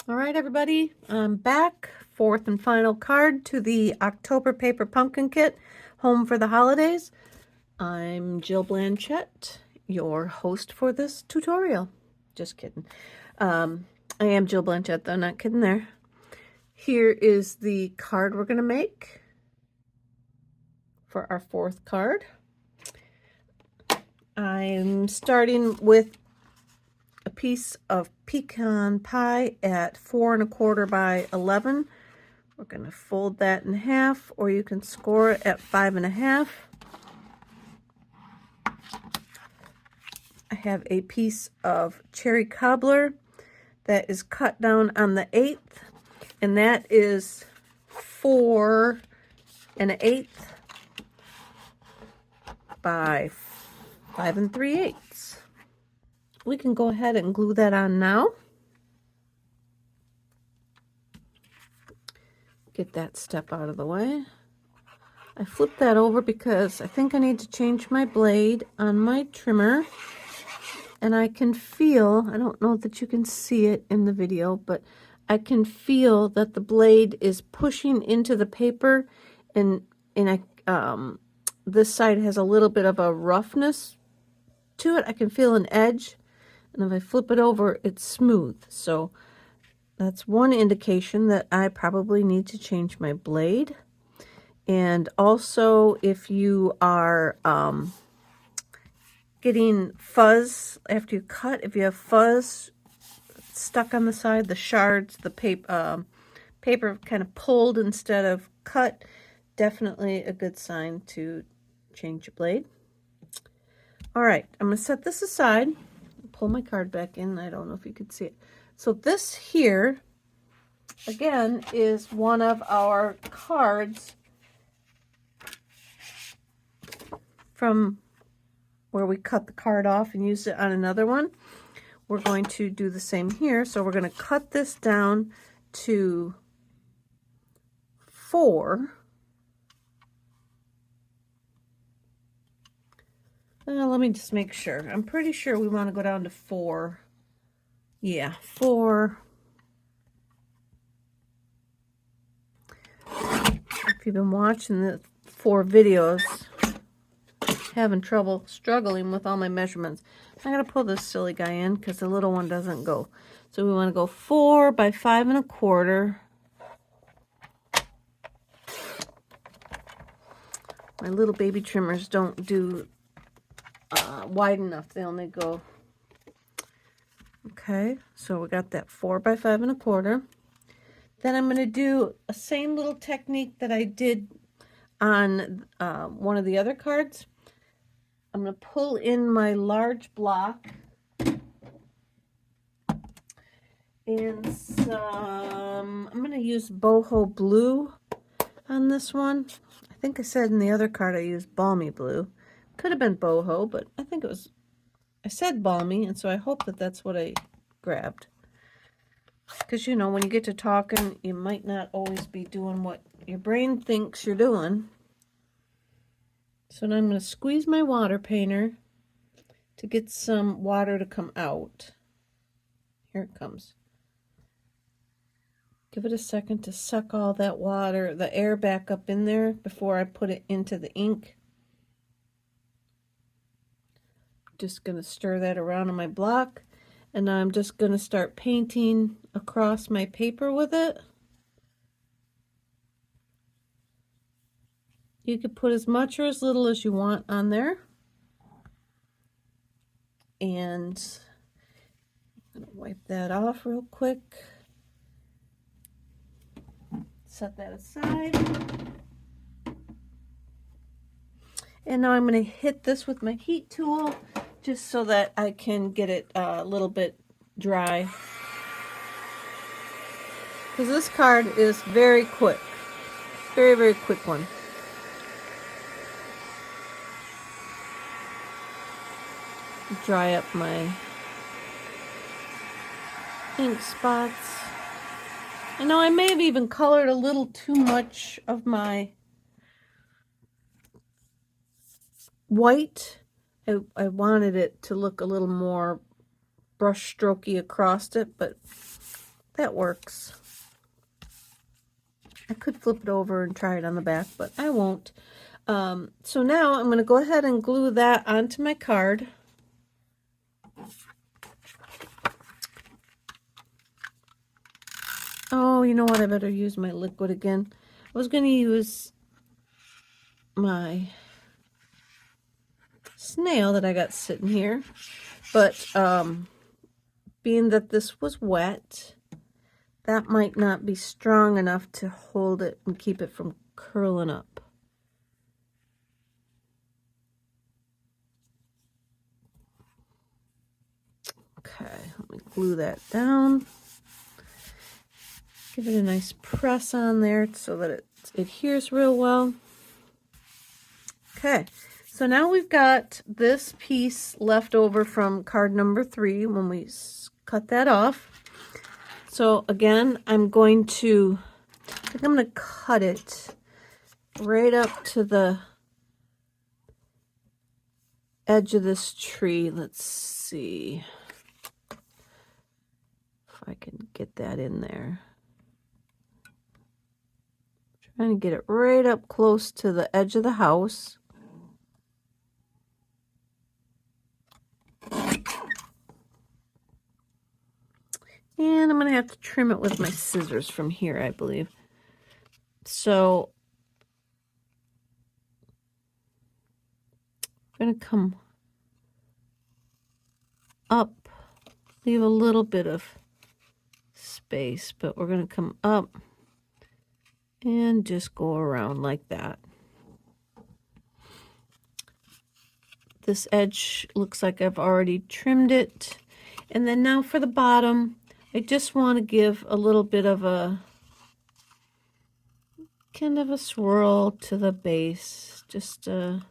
All right, everybody, I'm back. Fourth and final card to the October Paper Pumpkin Kit, Home for the Holidays. I'm Jill Blanchette, your host for this tutorial. Just kidding. I am Jill Blanchette, though, not kidding there. Here is the card we're going to make for our fourth card. I'm starting with a piece of pecan pie at 4 1/4 by 11. We're going to fold that in half, or you can score it at 5 1/2. I have a piece of cherry cobbler that is cut down on the 1/8, and that is 4 1/8 by 5 3/8. We can go ahead and glue that on now. Get that step out of the way. I flipped that over because I think I need to change my blade on my trimmer. And I can feel, I don't know that you can see it in the video, but I can feel that the blade is pushing into the paper, and this side has a little bit of a roughness to it. I can feel an edge, and if I flip it over, it's smooth. So that's one indication that I probably need to change my blade. And also, if you are getting fuzz after you cut, if you have fuzz stuck on the side, the shards, the paper kind of pulled instead of cut, definitely a good sign to change your blade. All right, I'm going to set this aside, pull my card back in. I don't know if you could see it. So this here, again, is one of our cards from where we cut the card off and use it on another one. We're going to do the same here. So we're going to cut this down to 4. Let me just make sure. I'm pretty sure we want to go down to 4. Yeah, 4. If you've been watching the 4 videos, having trouble struggling with all my measurements, I gotta pull this silly guy in because the little one doesn't go. So we want to go 4 by 5 1/4. My little baby trimmers don't do wide enough. They only go, okay, so we got that 4 by 5 1/4. Then I'm going to do a same little technique that I did on one of the other cards. I'm going to pull in my large block and some, I'm going to use boho blue on this one. I think I said in the other card I used balmy blue. Could have been boho, but I think it was, I said balmy, and so I hope that that's what I grabbed. Because, you know, when you get to talking, you might not always be doing what your brain thinks you're doing. So now I'm going to squeeze my water painter to get some water to come out. Here it comes. Give it a second to suck all that water, the air back up in there before I put it into the ink. Just going to stir that around on my block, and now I'm just going to start painting across my paper with it. You could put as much or as little as you want on there. And I'm going to wipe that off real quick. Set that aside. And now I'm going to hit this with my heat tool just so that I can get it a little bit dry. Because this card is very quick. Very, very quick one. Dry up my ink spots. I know I may have even colored a little too much of my white. I wanted it to look a little more brush strokey across it, but that works. I could flip it over and try it on the back, but I won't. So now I'm going to go ahead and glue that onto my card. Oh, you know what? I better use my liquid again. I was going to use my snail that I got sitting here, but being that this was wet, that might not be strong enough to hold it and keep it from curling up. Okay, let me glue that down. Give it a nice press on there so that it adheres real well. Okay, so now we've got this piece left over from card number 3 when we cut that off. So again, I think I'm going to cut it right up to the edge of this tree. Let's see if I can get that in there. Trying to get it right up close to the edge of the house. And I'm going to have to trim it with my scissors from here, I believe. So I'm going to come up, leave a little bit of space, but we're going to come up and just go around like that. This edge looks like I've already trimmed it. And then now for the bottom, I just want to give a little bit of a kind of a swirl to the base. Just a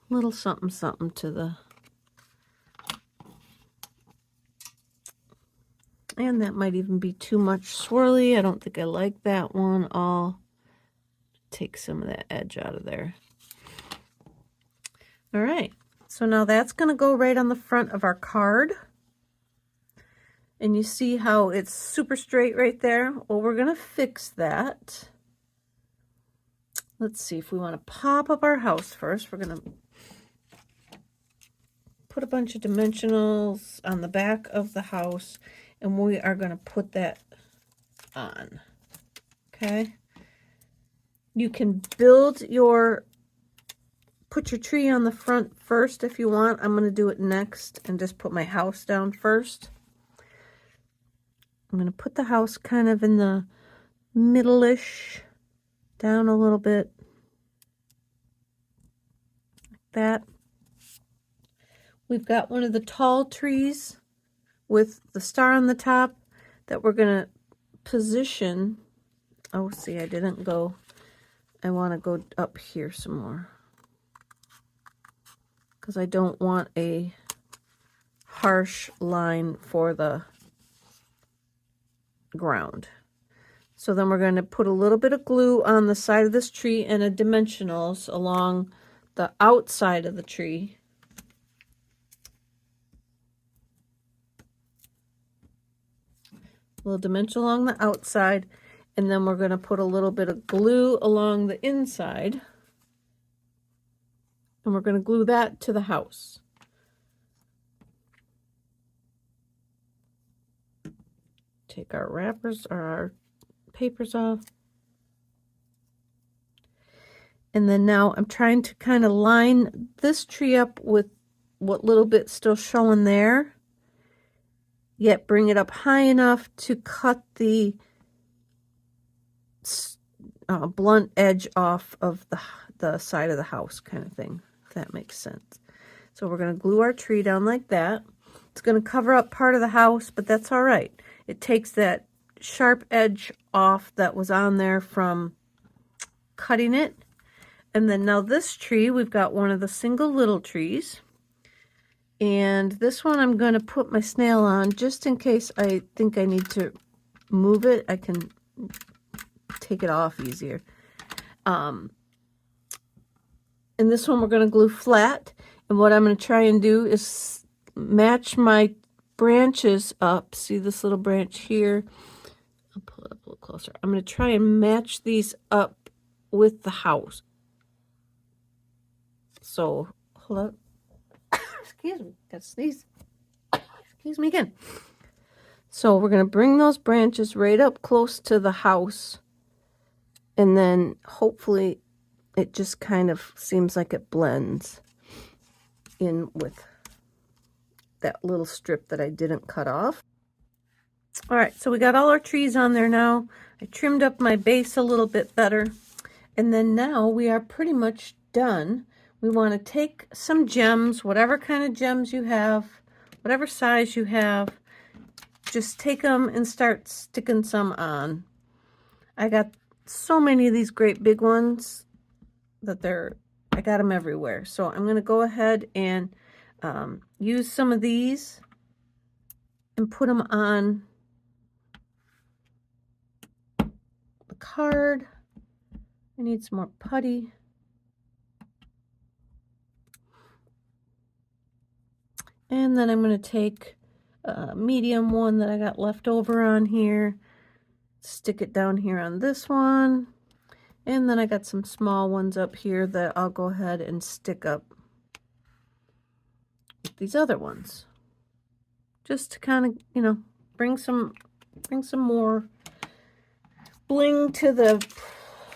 little something something to the... And that might even be too much swirly. I don't think I like that one. I'll take some of that edge out of there. All right, so now that's going to go right on the front of our card. And you see how it's super straight right there? Well, we're going to fix that. Let's see if we want to pop up our house first. We're going to put a bunch of dimensionals on the back of the house, and we are going to put that on. Okay? You can put your tree on the front first if you want. I'm going to do it next and just put my house down first. I'm going to put the house kind of in the middle-ish, down a little bit, like that. We've got one of the tall trees with the star on the top that we're going to position. Oh, see, I didn't go. I want to go up here some more because I don't want a harsh line for the ground. So then we're going to put a little bit of glue on the side of this tree and a dimensionals along the outside of the tree. A little dimension along the outside, and then we're going to put a little bit of glue along the inside, and we're going to glue that to the house. Take our wrappers or our papers off. And then now I'm trying to kind of line this tree up with what little bit's still showing there, yet bring it up high enough to cut the blunt edge off of the side of the house kind of thing, if that makes sense. So we're going to glue our tree down like that. It's going to cover up part of the house, but that's all right. It takes that sharp edge off that was on there from cutting it. And then now this tree, we've got one of the single little trees. And this one I'm going to put my snail on just in case I think I need to move it. I can take it off easier. And this one we're going to glue flat. And what I'm going to try and do is match my branches up. See this little branch here? I'll pull it up a little closer. I'm going to try and match these up with the house. So, hold up. Excuse me. Got to sneeze. Excuse me again. So we're going to bring those branches right up close to the house. And then hopefully it just kind of seems like it blends in with that little strip that I didn't cut off. All right, so we got all our trees on there now. I trimmed up my base a little bit better. And then now we are pretty much done. We want to take some gems, whatever kind of gems you have, whatever size you have, just take them and start sticking some on. I got so many of these great big ones that I got them everywhere. So I'm going to go ahead and use some of these and put them on the card. I need some more putty. And then I'm going to take a medium one that I got left over on here, stick it down here on this one. And then I got some small ones up here that I'll go ahead and stick up with these other ones. Just to kind of, you know, bring some more bling to the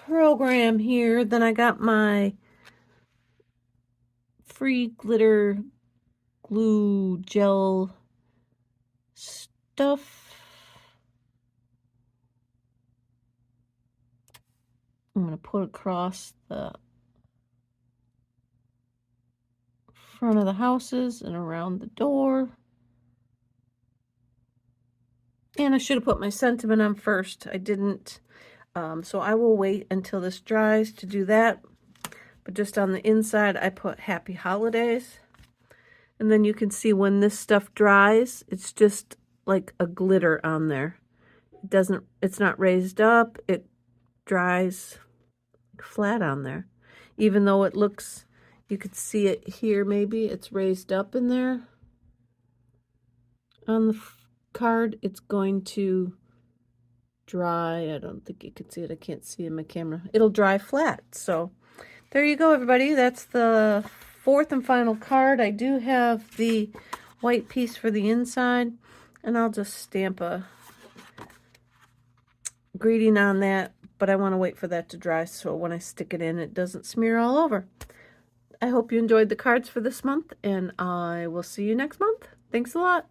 program here. Then I got my free glitter glue gel stuff. I'm going to put across the front of the houses and around the door. And I should have put my sentiment on first. I didn't. So I will wait until this dries to do that. But just on the inside, I put Happy Holidays. And then you can see when this stuff dries, it's just like a glitter on there. It's not raised up. It dries flat on there. Even though it looks, you could see it here maybe, it's raised up in there. On the card, it's going to dry. I don't think you can see it. I can't see in my camera. It'll dry flat. So there you go, everybody. That's the fourth and final card. I do have the white piece for the inside, and I'll just stamp a greeting on that, but I want to wait for that to dry so when I stick it in, it doesn't smear all over. I hope you enjoyed the cards for this month, and I will see you next month. Thanks a lot.